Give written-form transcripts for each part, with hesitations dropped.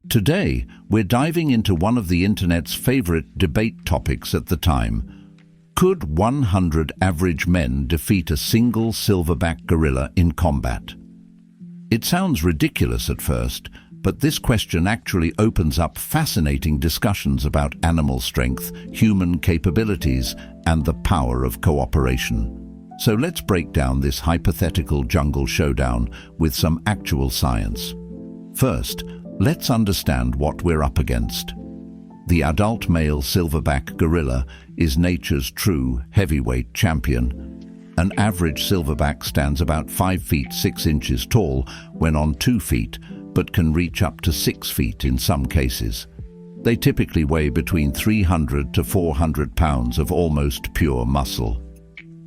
Today, we're diving into one of the internet's favorite debate topics at the time. Could 100 average men defeat a single silverback gorilla in combat? It sounds ridiculous at first, but this question actually opens up fascinating discussions about animal strength, human capabilities, and the power of cooperation. So let's break down this hypothetical jungle showdown with some actual science. First, let's understand what we're up against. The adult male silverback gorilla is nature's true heavyweight champion. An average silverback stands about 5 feet 6 inches tall when on 2 feet, but can reach up to 6 feet in some cases. They typically weigh between 300 to 400 pounds of almost pure muscle.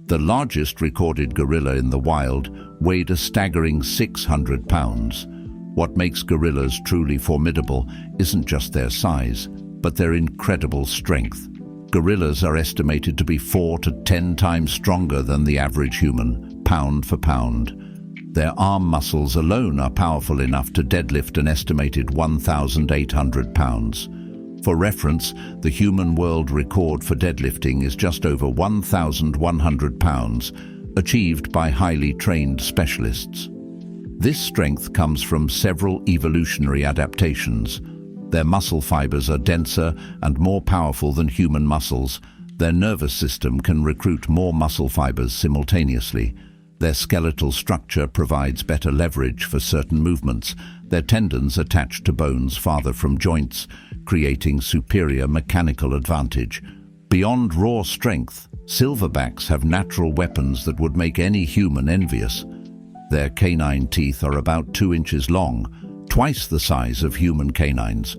The largest recorded gorilla in the wild weighed a staggering 600 pounds. What makes gorillas truly formidable isn't just their size, but their incredible strength. Gorillas are estimated to be 4 to 10 times stronger than the average human, pound for pound. Their arm muscles alone are powerful enough to deadlift an estimated 1,800 pounds. For reference, the human world record for deadlifting is just over 1,100 pounds, achieved by highly trained specialists. This strength comes from several evolutionary adaptations. Their muscle fibers are denser and more powerful than human muscles. Their nervous system can recruit more muscle fibers simultaneously. Their skeletal structure provides better leverage for certain movements. Their tendons attach to bones farther from joints, creating superior mechanical advantage. Beyond raw strength, silverbacks have natural weapons that would make any human envious. Their canine teeth are about 2 inches long, twice the size of human canines.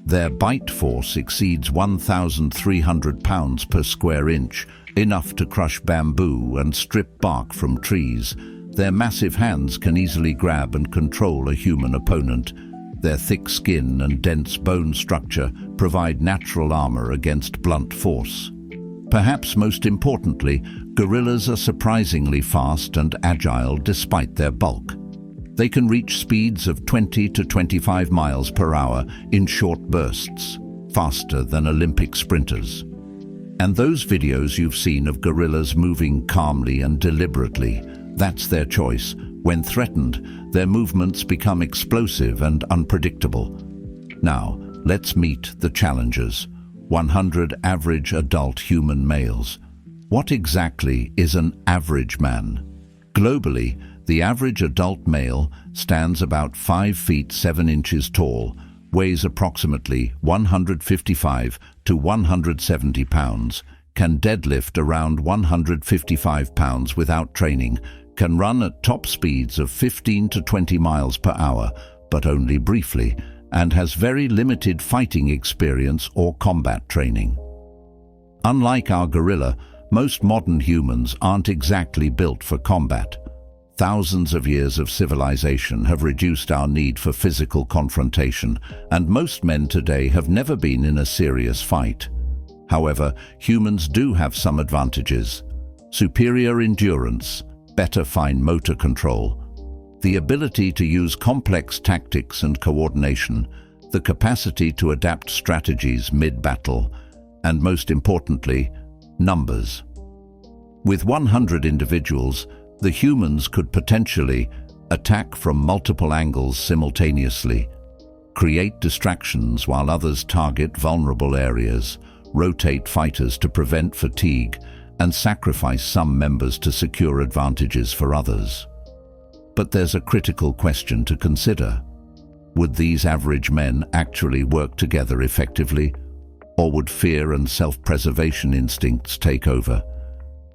Their bite force exceeds 1,300 pounds per square inch, enough to crush bamboo and strip bark from trees. Their massive hands can easily grab and control a human opponent. Their thick skin and dense bone structure provide natural armor against blunt force. Perhaps most importantly, gorillas are surprisingly fast and agile despite their bulk. They can reach speeds of 20 to 25 miles per hour in short bursts, faster than Olympic sprinters. And those videos you've seen of gorillas moving calmly and deliberately, that's their choice. When threatened, their movements become explosive and unpredictable. Now, let's meet the challengers. 100 average adult human males. What exactly is an average man? Globally, the average adult male stands about 5 feet 7 inches tall, weighs approximately 155 to 170 pounds, can deadlift around 155 pounds without training, can run at top speeds of 15 to 20 miles per hour, but only briefly, and has very limited fighting experience or combat training. Unlike our gorilla, most modern humans aren't exactly built for combat. Thousands of years of civilization have reduced our need for physical confrontation, and most men today have never been in a serious fight. However, humans do have some advantages: superior endurance, better fine motor control, the ability to use complex tactics and coordination, the capacity to adapt strategies mid-battle, and most importantly, numbers. With 100 individuals, the humans could potentially attack from multiple angles simultaneously, create distractions while others target vulnerable areas, rotate fighters to prevent fatigue, and sacrifice some members to secure advantages for others. But there's a critical question to consider. Would these average men actually work together effectively, or would fear and self-preservation instincts take over?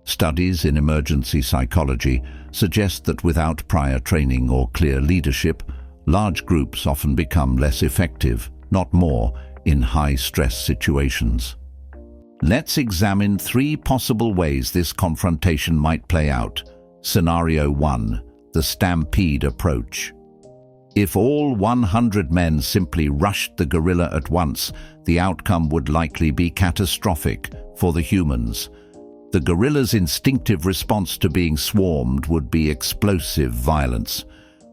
Studies in emergency psychology suggest that without prior training or clear leadership, large groups often become less effective, not more, in high-stress situations. Let's examine 3 possible ways this confrontation might play out. Scenario 1. The stampede approach. If all 100 men simply rushed the gorilla at once, the outcome would likely be catastrophic for the humans. The gorilla's instinctive response to being swarmed would be explosive violence.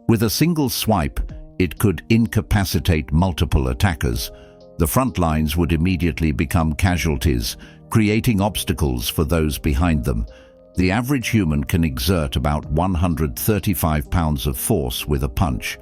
With a single swipe, It could incapacitate multiple attackers. The front lines would immediately become casualties, creating obstacles for those behind them. The average human can exert about 135 pounds of force with a punch.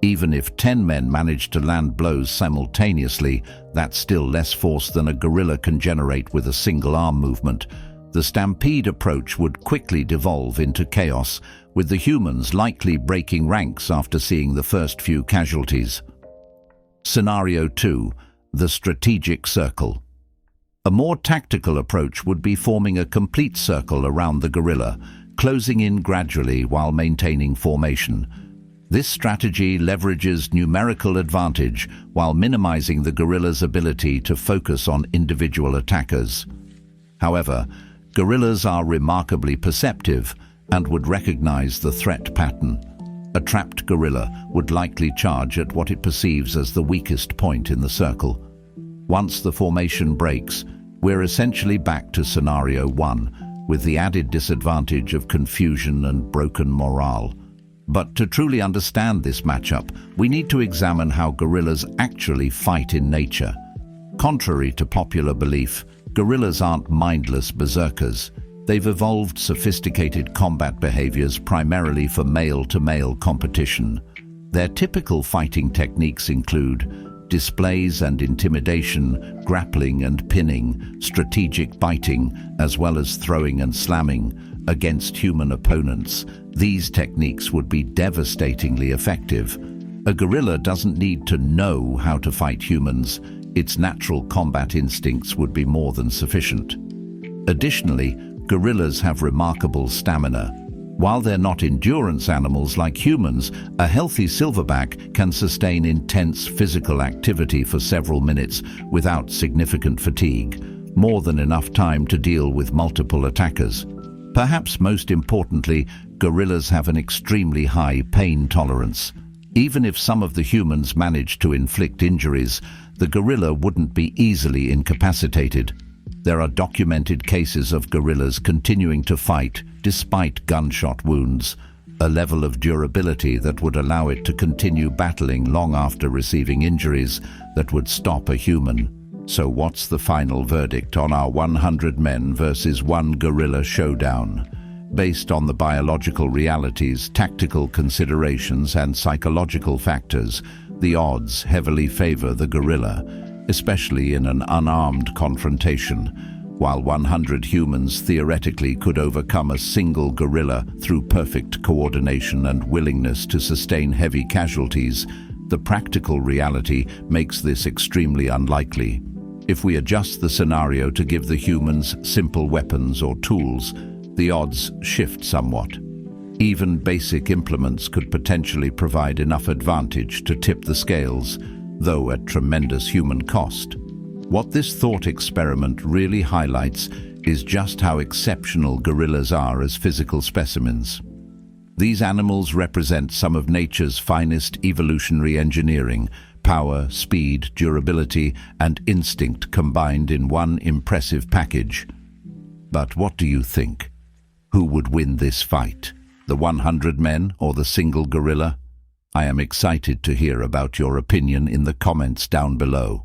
Even if 10 men manage to land blows simultaneously, that's still less force than a gorilla can generate with a single arm movement. The stampede approach would quickly devolve into chaos, with the humans likely breaking ranks after seeing the first few casualties. Scenario 2. The strategic circle. A more tactical approach would be forming a complete circle around the gorilla, closing in gradually while maintaining formation. This strategy leverages numerical advantage while minimizing the gorilla's ability to focus on individual attackers. However, gorillas are remarkably perceptive and would recognize the threat pattern. A trapped gorilla would likely charge at what it perceives as the weakest point in the circle. Once the formation breaks, we're essentially back to scenario 1, with the added disadvantage of confusion and broken morale. But to truly understand this matchup, we need to examine how gorillas actually fight in nature. Contrary to popular belief, gorillas aren't mindless berserkers. They've evolved sophisticated combat behaviors primarily for male-to-male competition. Their typical fighting techniques include displays and intimidation, grappling and pinning, strategic biting, as well as throwing and slamming against human opponents. These techniques would be devastatingly effective. A gorilla doesn't need to know how to fight humans. Its natural combat instincts would be more than sufficient. Additionally, gorillas have remarkable stamina. While they're not endurance animals like humans, a healthy silverback can sustain intense physical activity for several minutes without significant fatigue, more than enough time to deal with multiple attackers. Perhaps most importantly, gorillas have an extremely high pain tolerance. Even if some of the humans manage to inflict injuries, the gorilla wouldn't be easily incapacitated. There are documented cases of gorillas continuing to fight despite gunshot wounds, a level of durability that would allow it to continue battling long after receiving injuries that would stop a human. So what's the final verdict on our 100 men versus 1 gorilla showdown? Based on the biological realities, tactical considerations, and psychological factors, the odds heavily favor the gorilla, especially in an unarmed confrontation. While 100 humans theoretically could overcome a single gorilla through perfect coordination and willingness to sustain heavy casualties, the practical reality makes this extremely unlikely. If we adjust the scenario to give the humans simple weapons or tools, the odds shift somewhat. Even basic implements could potentially provide enough advantage to tip the scales, though at tremendous human cost. What this thought experiment really highlights is just how exceptional gorillas are as physical specimens. These animals represent some of nature's finest evolutionary engineering: power, speed, durability, and instinct combined in one impressive package. But what do you think? Who would win this fight? The 100 men or the single gorilla? I am excited to hear about your opinion in the comments down below.